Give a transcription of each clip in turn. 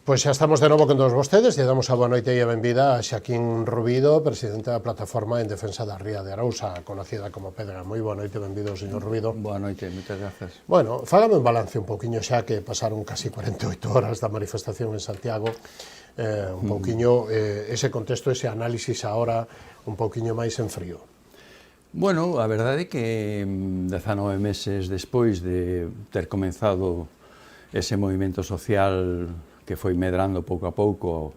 Pois xa estamos de novo con todos vostedes, e damos a boa noite e a benvida a Xaquín Rubido, presidente da Plataforma en Defensa da Ría de Arousa, conocida como Pedra. Moi boa noite, benvido, señor Rubido. Boa noite, moitas grazas. Bueno, fágame un balance un pouquiño xa que pasaron casi 48 horas da manifestación en Santiago, un pouquiño ese contexto, ese análisis ahora un pouquiño máis en frío. Bueno, a verdade é que 19 meses despois de ter comenzado ese movimento social que foi medrando pouco a pouco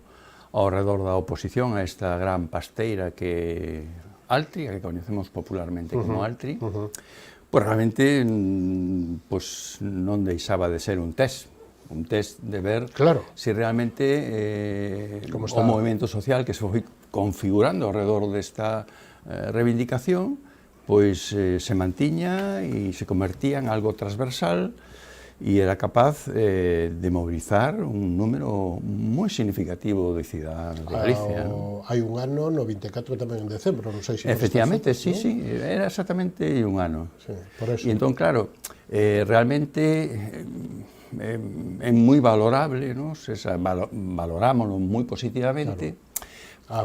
ao redor da oposición a esta gran pasteira que Altri, que conhecemos popularmente como Altri, pois realmente non deixaba de ser un test de ver se realmente o movimento social que se foi configurando ao redor desta reivindicación pois se mantiña e se convertía en algo transversal e era capaz de mobilizar un número moi significativo de cidadanos de Galicia. Hai un ano, no 24 tamén en decembro, non sei se... Efectivamente, sí, era exactamente un ano. Por eso. E entón, claro, realmente é moi valorable, valorámoslo moi positivamente,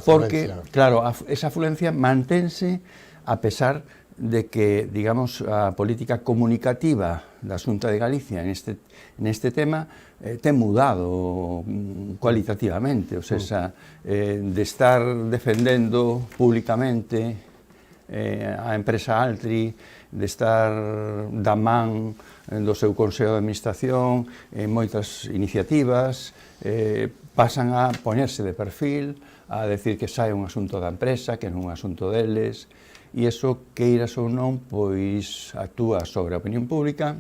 porque, claro, esa afluencia mantense a pesar de que, digamos, a política comunicativa da Xunta de Galicia neste tema ten mudado cualitativamente, ou sea, de estar defendendo públicamente a empresa Altri, de estar da man do seu Consello de Administración en moitas iniciativas, pasan a poñerse de perfil, a decir que sai un asunto da empresa, que non é un asunto deles, e iso, queiras ou non, pois actúa sobre a opinión pública,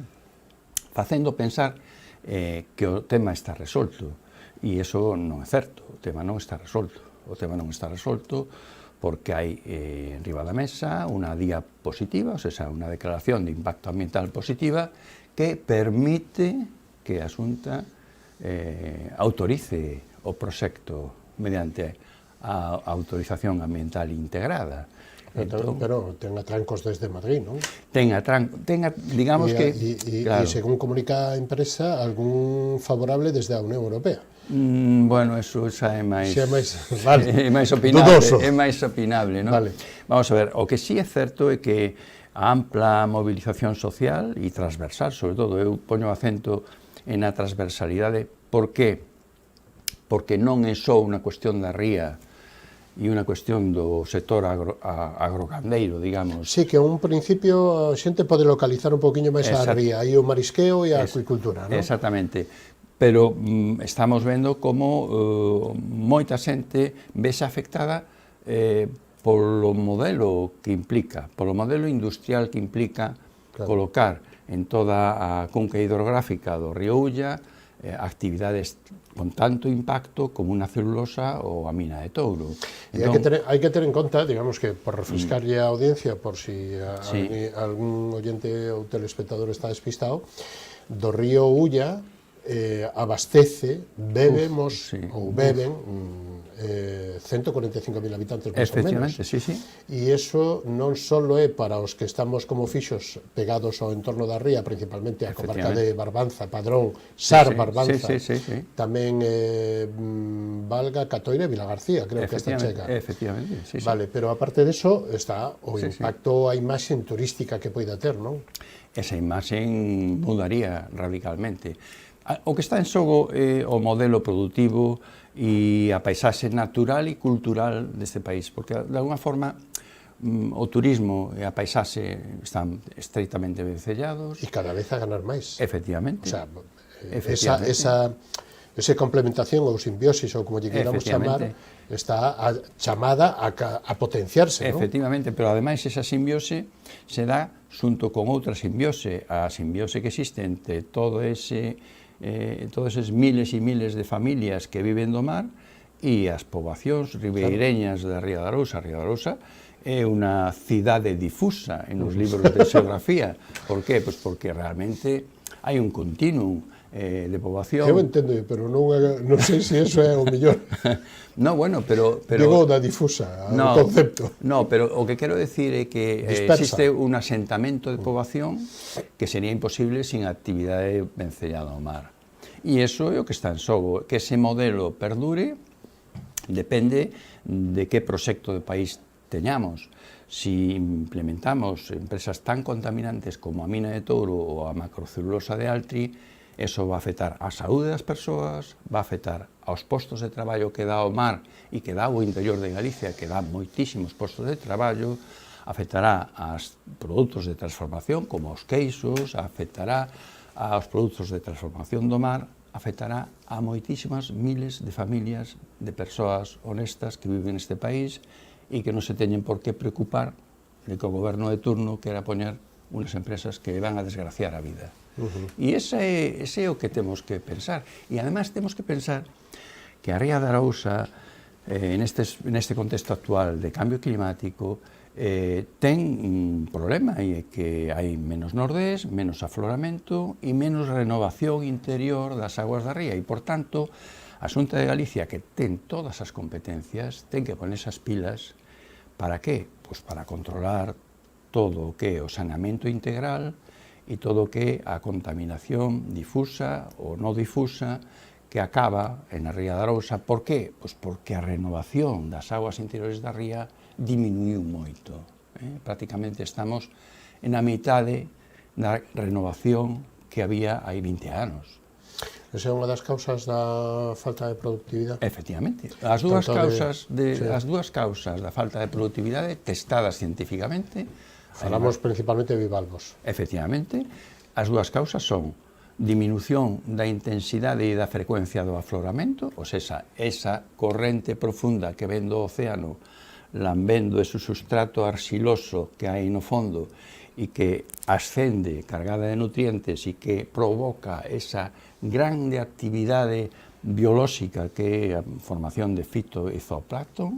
facendo pensar que o tema está resolto, e iso non é certo, o tema non está resolto. O tema non está resolto porque hai enriba da mesa unha DIA positiva, ou seja, unha declaración de impacto ambiental positiva que permite que a Xunta autorice o proxecto mediante a autorización ambiental integrada. Pero ten atrancos desde Madrid, non? Digamos que... E según comunica a empresa, algún favorable desde a Unión Europea. Bueno, eso xa é máis opinable, non? Vamos a ver, o que sí é certo é que a ampla movilización social e transversal, sobre todo, eu poño acento en a transversalidade. Por qué? Porque non é só unha cuestión da ría e unha cuestión do sector agrogandeiro, digamos. Sí, que un principio a xente pode localizar un poquinho máis a ría, aí o marisqueo e a acuicultura, non? Exactamente, pero estamos vendo como moita xente vese afectada polo modelo que implica, polo modelo industrial que implica colocar en toda a cunca hidrográfica do río Ulla actividades con tanto impacto como unha celulosa ou a mina de Touro. E hai que ter en conta, digamos que, por refrescarlle a audiencia, por si algún oyente ou telespectador está despistado, do río Ulla abastece, beben 145.000 habitantes máis ou menos. E iso non só é para os que estamos como fixos pegados ao entorno da ría, principalmente a comarca de Barbanza, Padrón, Sar, Barbanza, tamén Valga, Catoira e Vilagarcía, creo que esta chega. Vale, pero aparte deso está o impacto, a imaxe turística que poida ter, non? Esa imaxe mudaría radicalmente. O que está en xogo é o modelo produtivo e a paisaxe natural e cultural deste país, porque, de alguna forma, o turismo e a paisaxe están estreitamente vencellados. E cada vez a ganar máis. Efectivamente. O sea, esa complementación ou simbiosis, ou como lle queramos chamar, está chamada a potenciarse, non? Efectivamente, pero ademais esa simbiose se dá xunto con outra simbiose, a simbiose que existe entre todos eses miles e miles de familias que viven do mar e as poboacións ribeireñas da Ría de Arousa. A Ría de Arousa é unha cidade difusa en os libros de xeografía. Por qué? Pois porque realmente hai un continuum de poboación. Eu entendo, pero non sei se iso é o mellor. No, bueno, pero... Digo da difusa, o concepto. No, pero o que quero decir é que existe un asentamento de poboación que sería imposible sin actividade vencellada ao mar. E iso é o que está en xogo, que ese modelo perdure, depende de que proxecto de país teñamos. Si implementamos empresas tan contaminantes como a mina de Touro ou a macrocelulosa de Altri, eso va a afectar á saúde das persoas, va a afectar aos postos de traballo que dá o mar e que dá o interior de Galicia, que dá moitísimos postos de traballo, afectará aos produtos de transformación, como os queixos, afectará aos produtos de transformación do mar, afectará a moitísimas miles de familias, de persoas honestas que viven neste país e que non se teñen por que preocupar de que o goberno de turno quera poñer unhas empresas que van a desgraciar a vida. E ese é o que temos que pensar. E además temos que pensar que a Ría de Arousa, neste contexto actual de cambio climático, ten un problema, e é que hai menos nordés, menos afloramento e menos renovación interior das aguas da ría, e, por tanto, a Xunta de Galicia, que ten todas as competencias, ten que poner esas pilas. Para que? Pois para controlar todo o que é o saneamento integral e todo o que é a contaminación difusa ou non difusa que acaba en a Ría de Arousa. Por qué? Pois porque a renovación das aguas interiores da ría diminuiu moito. Prácticamente estamos na mitade da renovación que había hai 20 anos. Esa é unha das causas da falta de productividade? Efectivamente. As dúas causas da falta de productividade testadas científicamente. Falamos principalmente de bivalvos. Efectivamente. As dúas causas son diminución da intensidade e da frecuencia do afloramento, ou seja, esa corrente profunda que ven do océano lambendo ese substrato arxiloso que hai no fondo e que ascende cargada de nutrientes e que provoca esa grande actividade biolóxica que é a formación de fito e zooplancton,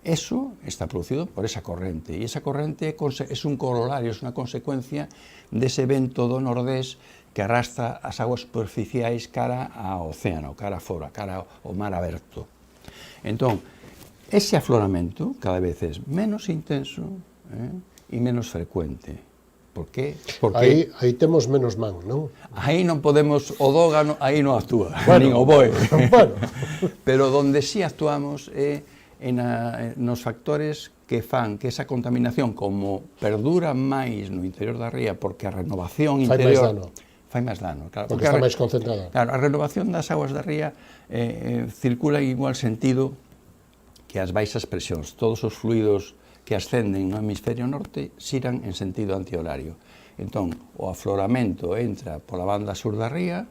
eso está producido por esa corrente, e esa corrente é un corolario, é unha consecuencia dese vento do nordés que arrastra as aguas superficiais cara ao océano, cara fora, cara ao mar aberto. Entón, ese afloramento cada vez é menos intenso e menos frecuente. Por qué? Porque aí temos menos man, non? Aí non podemos, o dógano aí non actúa, nin o boe. Bueno. Pero onde sí actuamos é nos factores que fan que esa contaminación, como perdura máis no interior da ría, porque a renovación interior fai máis dano. Claro, porque está máis concentrada. Claro, a renovación das aguas da ría circula en igual sentido que as baixas presións. Todos os fluidos que ascenden no hemisferio norte xiran en sentido antihorario. Entón, o afloramento entra pola banda sur da ría,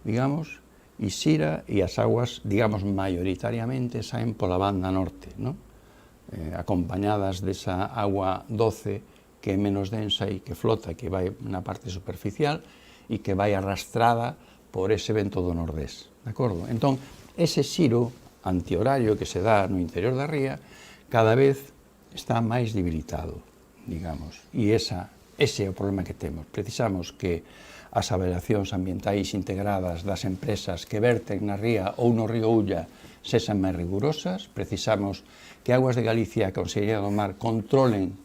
digamos, e xira, e as aguas, digamos, maioritariamente saen pola banda norte, non? Acompañadas desa agua doce que é menos densa e que flota, que vai na parte superficial e que vai arrastrada por ese vento do nordés, de acordo? Entón, ese xiro antihorario que se dá no interior da ría cada vez está máis debilitado, digamos, e ese é o problema que temos. Precisamos que as avaliacións ambientais integradas das empresas que verten na ría ou no río Ulla sexan máis rigurosas. Precisamos que Aguas de Galicia e a Consellería do Mar controlen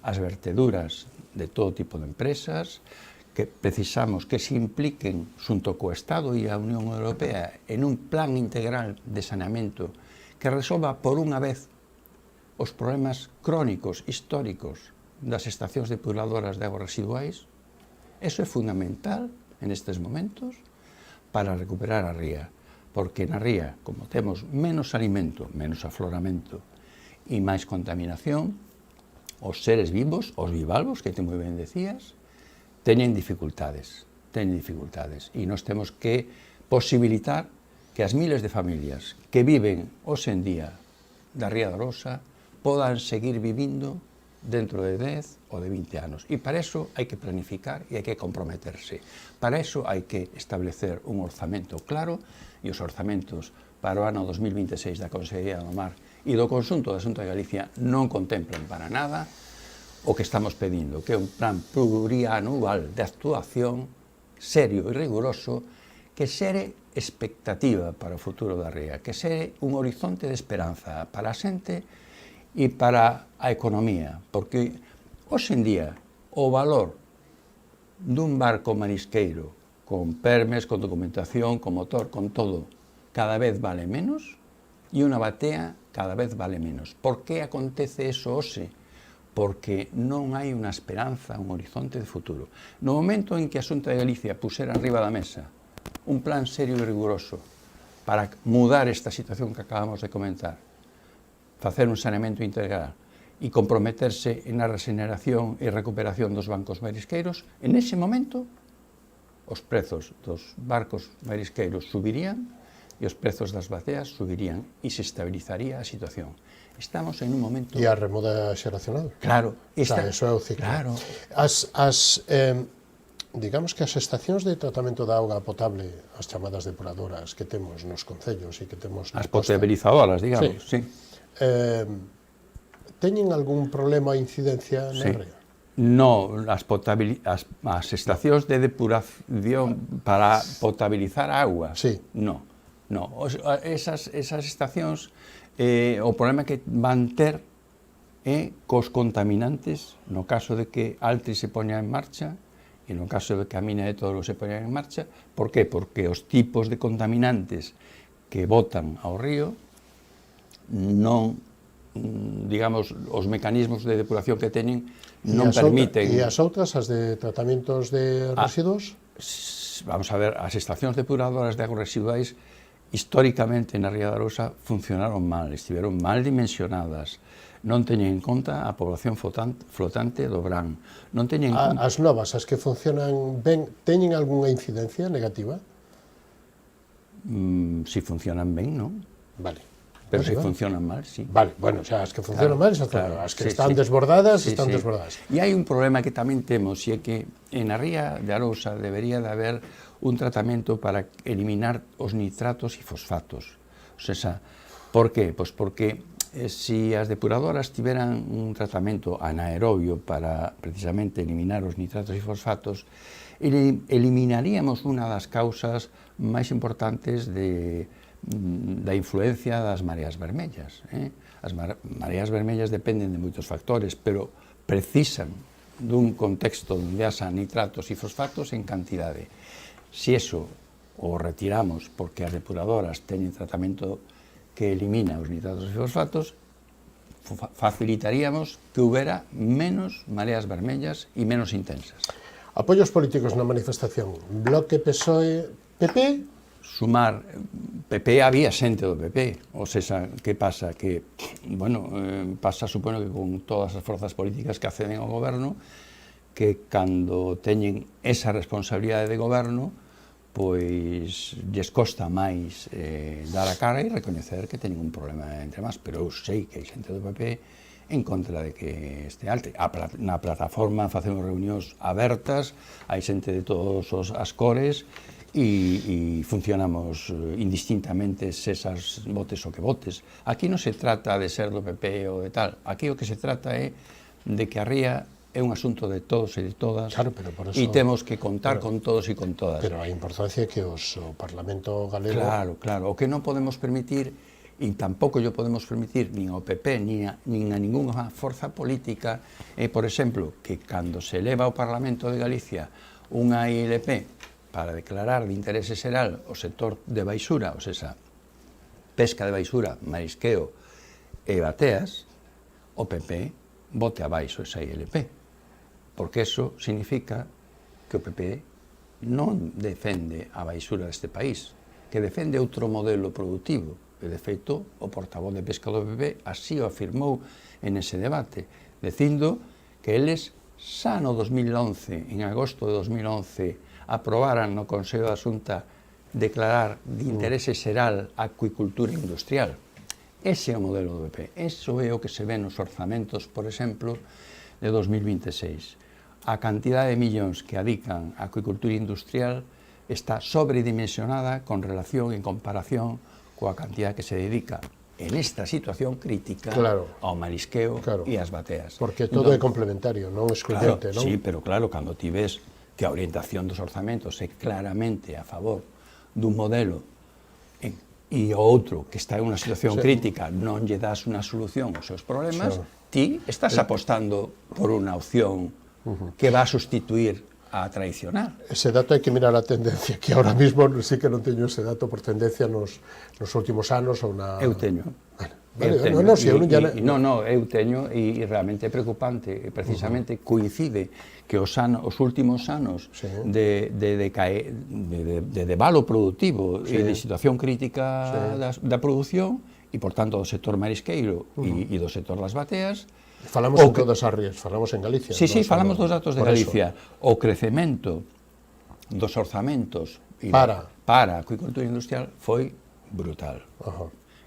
as verteduras de todo tipo de empresas, que precisamos que se impliquen xunto co Estado e a Unión Europea en un plan integral de saneamento que resolva por unha vez os problemas crónicos, históricos das estacións depuradoras de aguas residuais. Eso é fundamental en estes momentos para recuperar a ría, porque na ría, como temos menos alimento, menos afloramento e máis contaminación, os seres vivos, os bivalvos, que te moi ben decías, teñen dificultades, e nós temos que posibilitar que as miles de familias que viven hoxe en día da Ría de Arousa podan seguir vivindo dentro de 10 ou de 20 anos. E para eso hai que planificar e hai que comprometerse. Para eso hai que establecer un orzamento claro, e os orzamentos para o ano 2026 da Consellería do Mar e do conxunto da Xunta de Galicia non contemplan para nada o que estamos pedindo, que é un plan plurianual de actuación serio e riguroso que xere expectativa para o futuro da ría, que xere un horizonte de esperanza para a xente e para a economía, porque hoxe en día o valor dun barco marisqueiro con permes, con documentación, con motor, con todo, cada vez vale menos e unha batea cada vez vale menos. Por que acontece eso hoxe? Porque non hai unha esperanza, un horizonte de futuro. No momento en que a Xunta de Galicia pusera arriba da mesa un plan serio e riguroso para mudar esta situación que acabamos de comentar, facer un saneamento integral e comprometerse na regeneración e recuperación dos bancos marisqueiros, en ese momento os prezos dos barcos marisqueiros subirían e os prezos das bateas subirían e se estabilizaría a situación. Estamos en un momento... E a remuda xeracional. Claro. Esta... O sea, eso é o ciclo. Claro. Digamos que as estacións de tratamento da auga potable, as chamadas depuradoras que temos nos concellos e que temos... As potabilizadoras, digamos, sí. Teñen algún problema ou incidencia na ría? No, as estacións de depuración para potabilizar a auga, no. Esas estacións, o problema que van ter é cos contaminantes, no caso de que Altri se poña en marcha, e no caso de que a mina de Toro se poña en marcha. Por qué? Porque os tipos de contaminantes que botan ao río non, digamos, os mecanismos de depuración que teñen non permiten... E as outras, as de tratamientos de residuos? Vamos a ver, as estacións depuradoras de aguas residuais históricamente na Ría de Arousa funcionaron mal, estiveron mal dimensionadas, non teñen en conta a población flotante do Brán, non teñen en conta... As novas, as que funcionan ben, teñen algunha incidencia negativa? Si funcionan ben, non? Vale. Pero se funcionan mal, sí. Vale, bueno, xa, as que funcionan mal, as que están desbordadas, están desbordadas. E hai un problema que tamén temos, e é que en a Ría de Arousa debería de haber un tratamento para eliminar os nitratos e fosfatos. O sea, por qué? Pois porque se as depuradoras tiveran un tratamento anaerobio para precisamente eliminar os nitratos e fosfatos, eliminaríamos unha das causas máis importantes da influencia das mareas vermellas. As mareas vermellas dependen de moitos factores, pero precisan dun contexto onde haxa nitratos e fosfatos en cantidade. Se eso o retiramos porque as depuradoras teñen tratamento que elimina os nitratos e fosfatos, facilitaríamos que houbera menos mareas vermellas e menos intensas. Apoios políticos na manifestación. Bloque, PSOE, PP? Sumar, PP había xente do PP, ou seja, que pasa? Que, bueno, pasa, supoño que con todas as forzas políticas que acceden ao goberno, que cando teñen esa responsabilidade de goberno, pois lles costa máis dar a cara e recoñecer que teñen un problema entre más, pero eu sei que hai xente do PP en contra de que este Altri. Na plataforma facemos reunións abertas, hai xente de todas as cores, e funcionamos indistintamente sesas votes o que votes. Aquí non se trata de ser do PP ou de tal, aquí o que se trata é de que a ría é un asunto de todos e de todas, claro, pero por eso, e temos que contar con todos e con todas. Pero a importancia que o Parlamento galego... Claro, o que non podemos permitir, e tampouco yo podemos permitir nin ao PP, nin a ninguna forza política, por exemplo, que cando se eleva ao Parlamento de Galicia unha ILP para declarar de interese xeral o sector de baixura, ou seja, pesca de baixura, marisqueo e bateas, o PP vote abaixo esa ILP. Porque eso significa que o PP non defende a baixura deste país, que defende outro modelo productivo. E, de feito, o portavoz de pesca do PP así o afirmou en ese debate, dicindo que eles xa no 2011, en agosto de 2011, aprobaran no Consello da Xunta declarar de interese xeral a acuicultura industrial. Ese é o modelo do PP. Eso é o que se ve nos orzamentos, por exemplo, de 2026. A cantidade de millóns que adican a acuicultura industrial está sobredimensionada con relación en comparación coa cantidad que se dedica en esta situación crítica ao marisqueo e ás bateas. Porque todo é complementario, non excluyente, non? Sí, pero claro, cando ti ves que a orientación dos orzamentos é claramente a favor dun modelo e o outro que está en unha situación crítica non lle das unha solución aos seus problemas, ti estás apostando por unha opción que va a sustituir a traicionar. Ese dato hai que mirar a tendencia, que ahora mismo sí que non teño ese dato por tendencia nos últimos anos ou na... Eu teño. Eu teño, e realmente é preocupante, precisamente coincide que os últimos anos de devalo productivo e de situación crítica da produción, e, por tanto, do sector marisqueiro e do sector das bateas. Falamos en todas as rías, falamos en Galicia. Sí, falamos dos datos de Galicia. O crecemento dos orzamentos para a acuicultura industrial foi brutal.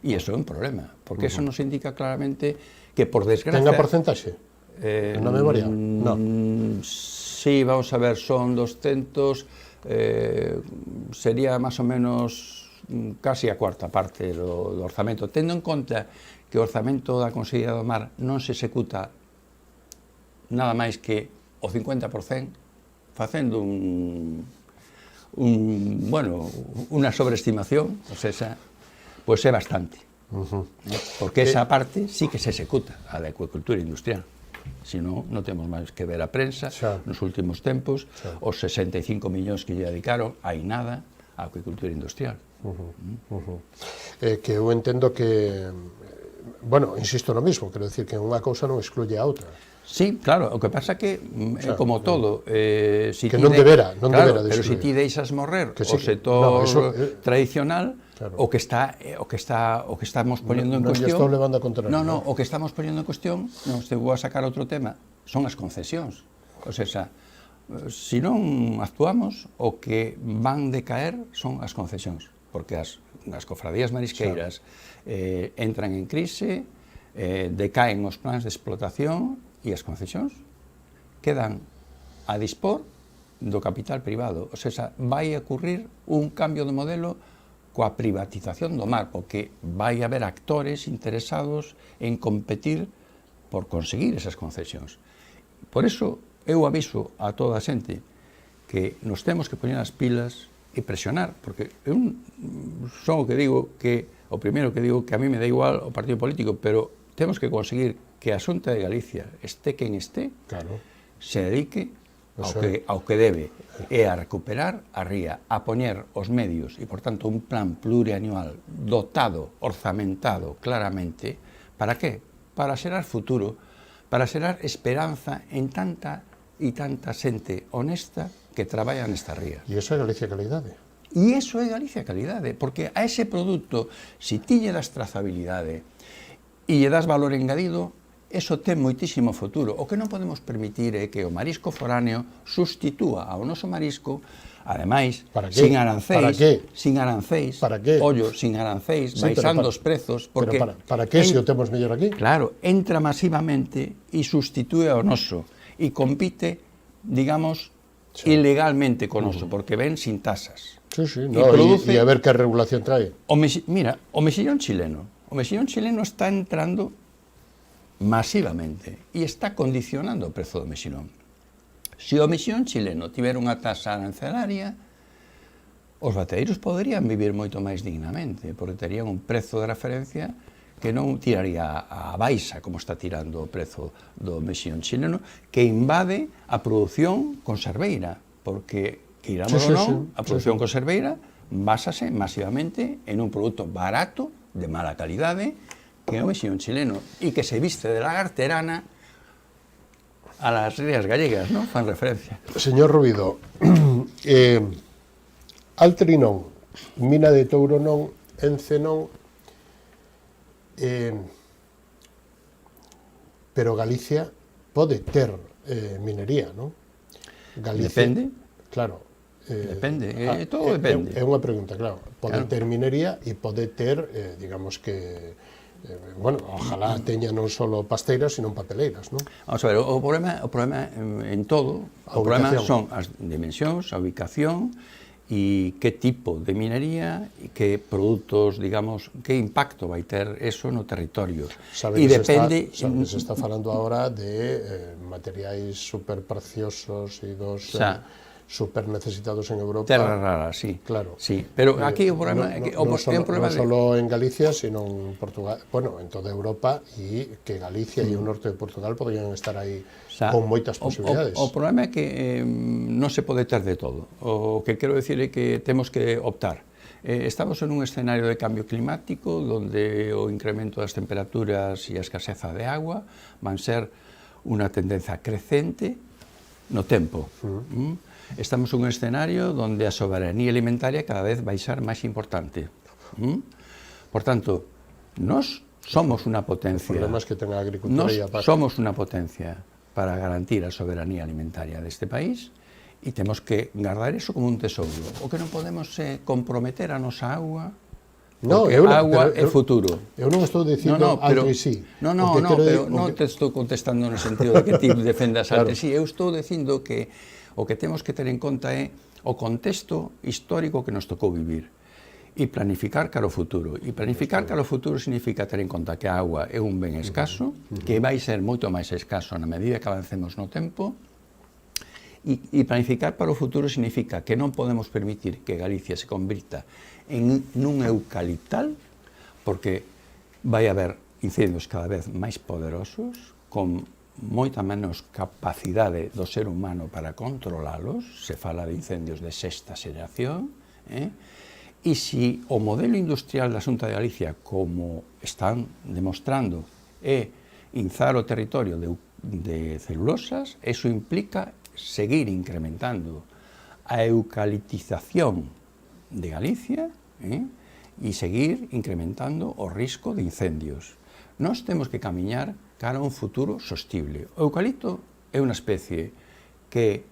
E iso é un problema, porque iso nos indica claramente que, por desgracia... Ten a porcentaxe? Na memoria? Non. Sí, vamos a ver, son 200, sería máis ou menos casi a cuarta parte do orzamento, tendo en conta que o orzamento da Consellería do Mar non se executa nada máis que o 50%, facendo unha sobreestimación, ou sea, pois é bastante. Porque esa parte sí que se executa, a da acuicultura industrial. Si non, non temos máis que ver a prensa nos últimos tempos, os 65 millóns que lle dedicaron, hai nada, a acuicultura industrial. Que eu entendo que... Bueno, insisto no mismo, quero decir que unha cousa non excluye a outra. Sí, claro, o que pasa que, como todo... Que non debera de excluir. Pero se ti deixas morrer o sector tradicional, o que estamos poñendo en cuestión... Non estou levando a contrario. Non, o que estamos poñendo en cuestión, non te vou a sacar outro tema, son as concesións. O sea, se non actuamos, o que van decaer son as concesións, porque as cofradías marisqueiras entran en crise, decaen os plans de explotación e as concesións quedan a dispor do capital privado. O sea, vai a ocurrir un cambio de modelo coa privatización do mar, porque vai haber actores interesados en competir por conseguir esas concesións. Por eso, eu aviso a toda a xente que nos temos que poñer as pilas e presionar, porque eu son o que digo que, o primeiro que digo que a mí me da igual o partido político, pero temos que conseguir que a Xunta de Galicia, este quen este, se dedique ao que debe, é a recuperar a ría, a poñer os medios e, por tanto, un plan plurianual dotado, orzamentado claramente, para que? Para xerar futuro, para xerar esperanza en tanta e tanta xente honesta que traballa nesta ría. E iso é Galicia Calidade. E iso é Galicia Calidade, porque a ese produto, se ti lle das trazabilidade e lle das valor engadido, eso ten moitísimo futuro. O que non podemos permitir é que o marisco foráneo sustitúa ao noso marisco, ademais, sin arancéis, baixando os prezos, porque... Para que se o temos mellor aquí? Claro, entra masivamente e sustitúe ao noso, e compite, digamos, ilegalmente con noso, porque ven sin tasas. E a ver que regulación trae. Mira, o mexillón chileno está entrando masivamente e está condicionando o prezo do mexillón. Se o mexillón chileno tiver unha tasa arancelaria, os bateeiros poderían vivir moito máis dignamente, porque terían un prezo de referencia que non tiraría a baixa como está tirando o prezo do mexillón chileno, que invade a produción conserveira, porque, queiramos ou non, a produción conserveira básase masivamente en un produto barato, de mala calidade, que é o mexillón chileno, e que se viste de lagarterana a las rías gallegas, non? Fan referencia. Señor Rubido, Altri non, Mina de Touro non, Ence non, pero Galicia pode ter minería, non? Depende. Claro. Depende, todo depende. É unha pregunta, claro. Pode ter minería e pode ter, digamos que, bueno, ojalá teña non só pasteiras, sino papeleiras, non? Vamos a ver, o problema en todo, o problema son as dimensións, a ubicación, e que tipo de minería, e que produtos, digamos, que impacto vai ter eso no territorio. E depende... Se está falando agora de materiais superpreciosos e dos super necesitados en Europa. Terras raras, sí. Claro. Sí, pero aquí o problema no solo en Galicia, sino en Portugal, bueno, en toda Europa, e que Galicia e o norte de Portugal podrían estar aí con moitas posibilidades. O problema é que non se pode ter de todo. O que quero decir é que temos que optar. Estamos en un escenario de cambio climático onde o incremento das temperaturas e a escaseza de agua van ser unha tendencia crecente no tempo. Estamos en un escenario onde a soberanía alimentaria cada vez vai ser máis importante. Por tanto, nós somos unha potencia. O problema é que ten a agricultura e a paz. Somos unha potencia para garantir a soberanía alimentaria deste país e temos que guardar eso como un tesouro. O que non podemos é comprometer a nosa agua, porque a agua é futuro. Eu non estou dicindo algo e sí. Non, pero non te estou contestando no sentido de que ti defendas algo e sí. Eu estou dicindo que o que temos que ter en conta é o contexto histórico que nos tocou vivir e planificar cara ao futuro. E planificar cara ao futuro significa ter en conta que a agua é un ben escaso, que vai ser moito máis escaso na medida que avancemos no tempo, e planificar para o futuro significa que non podemos permitir que Galicia se convirta en un eucaliptal, porque vai haber incendios cada vez máis poderosos, con moita menos capacidade do ser humano para controlalos, se fala de incendios de sexta xeración, e se o modelo industrial da Xunta de Galicia, como están demostrando, é inzar o territorio de celulosas, eso implica seguir incrementando a eucaliptización de Galicia e seguir incrementando o risco de incendios. Nós temos que camiñar cara a un futuro sostible. O eucalipto é unha especie que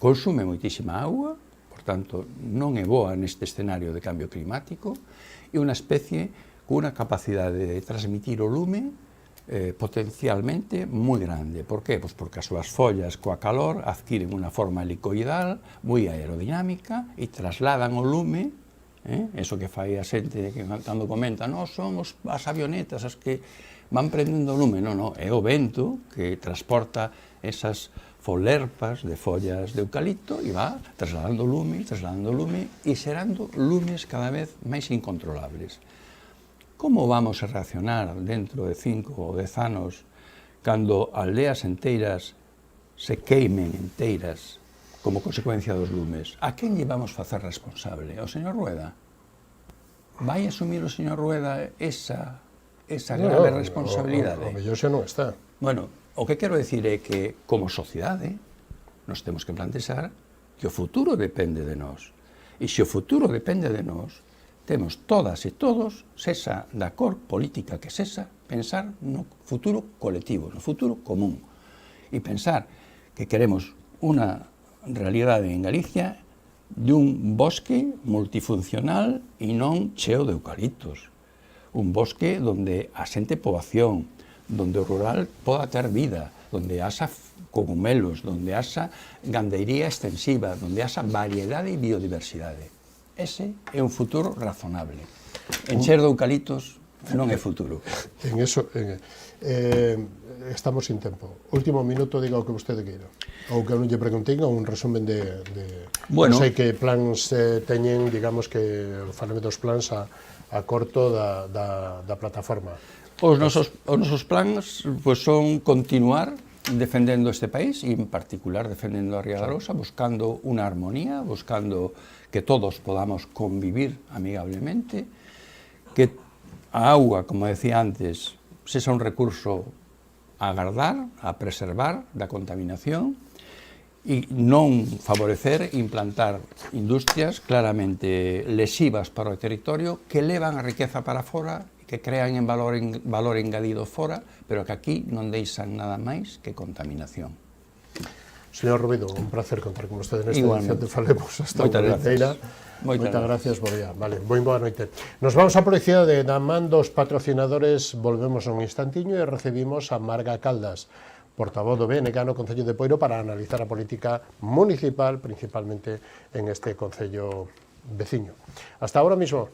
consume moitísima auga, por tanto, non é boa neste escenario de cambio climático, e unha especie cunha capacidade de transmitir o lume potencialmente moi grande. Por que? Pois porque as súas follas coa calor adquiren unha forma helicoidal moi aerodinámica e trasladan o lume, eso que fai a xente que cando comenta, non son as avionetas as que van prendendo o lume, non, é o vento que transporta esas folerpas de follas de eucalipto e va trasladando lume e xerando lumes cada vez máis incontrolables. Como vamos a reaccionar dentro de 5 ou 10 anos cando aldeas enteiras se queimen enteiras como consecuencia dos lumes? A quen lle vamos facer responsable? Ao señor Rueda? Vai asumir o señor Rueda esa grave responsabilidade? O mellor xa non está. Bueno, o que quero decir é que, como sociedade, nos temos que plantexar que o futuro depende de nós. E se o futuro depende de nós, temos todas e todos, sexa da cor política que sexa, pensar no futuro colectivo, no futuro común. E pensar que queremos unha realidade en Galicia dun bosque multifuncional e non cheo de eucaliptos. Un bosque onde asente poboación, onde o rural poda ter vida, onde haxa cogumelos, onde haxa gandeiría extensiva, onde haxa variedade e biodiversidade. Ese é un futuro razonable. Encher de eucaliptos non é futuro. En eso, estamos sin tempo. Último minuto, diga o que vostede queira. Ou que non lle preguntei, ou un resumen de bueno, non sei que plans teñen, digamos que faleme dos plans a corto da plataforma. Os nosos plans pues, son continuar defendendo este país e en particular defendendo a Ría de Arousa, buscando unha armonía, buscando que todos podamos convivir amigablemente, que a auga, como decía antes, sexa un recurso a agardar, a preservar da contaminación e non favorecer implantar industrias claramente lesivas para o territorio que levan a riqueza para fora, que crean en valor engadido fora, pero que aquí non deixan nada máis que contaminación. Señor Rubido, un placer contar con usted nesta edición de Falemos hasta unha vindeira. Moitas gracias, bo día. Vale, boa noite. Nos vamos a publicidade da man dos patrocinadores, volvemos un instantiño e recibimos a Marga Caldas, portavoz do BNG no Concello de Poiro, para analizar a política municipal, principalmente en este concello veciño. Hasta ahora mismo.